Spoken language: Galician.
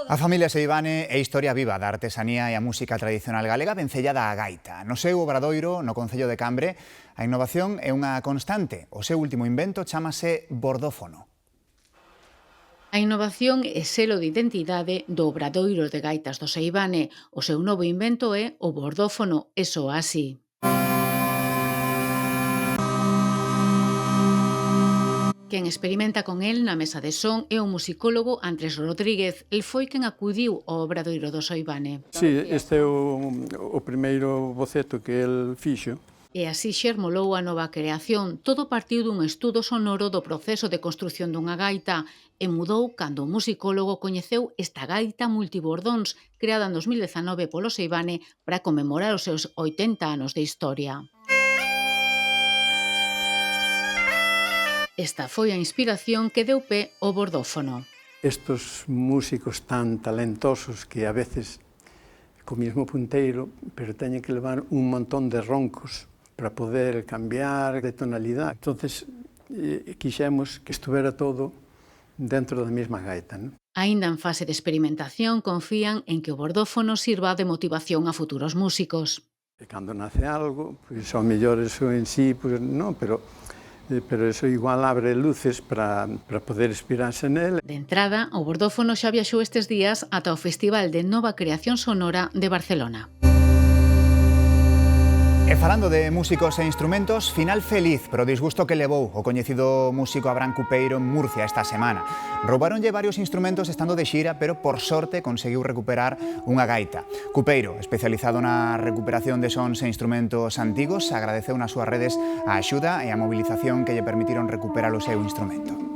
A familia Seivane é historia viva da artesanía e a música tradicional galega vencellada á gaita. No seu obradoiro, no concello de Cambre, a innovación é unha constante. O seu último invento chámase bordófono. A innovación é selo de identidade do obradoiro de gaitas do Seivane. O seu novo invento é o bordófono, e soa así. Quen experimenta con el na mesa de son é o musicólogo Andrés Rodríguez. El foi quen acudiu ao obradoiro do Seivane. Sí, este é o primeiro boceto que el fixo. E así xermolou a nova creación. Todo partiu dun estudo sonoro do proceso de construción dunha gaita e mudou cando o musicólogo coñeceu esta gaita multibordóns creada en 2019 polo Seivane para conmemorar os seus 80 anos de historia. Esta foi a inspiración que deu pé ao bordófono. Estos músicos tan talentosos que a veces co mismo punteiro, pero teñen que levar un montón de roncos para poder cambiar de tonalidade. Entonces, quixemos que estuvera todo dentro da mesma gaita, non? Aínda en fase de experimentación, confían en que o bordófono sirva de motivación a futuros músicos. E cando nace algo, pois ao mellor eso en sí, pois non, pero eso igual abre luces para poder inspirarse nel. De entrada, o bordófono xa viaxou estes días ata o Festival de Nova Creación Sonora de Barcelona. E falando de músicos e instrumentos, final feliz pero disgusto que levou o coñecido músico Abraham Cupeiro en Murcia esta semana. Roubáronlle varios instrumentos estando de xira, pero por sorte conseguiu recuperar unha gaita. Cupeiro, especializado na recuperación de sons e instrumentos antigos, agradeceu nas súas redes a axuda e a mobilización que lle permitiron recuperar o seu instrumento.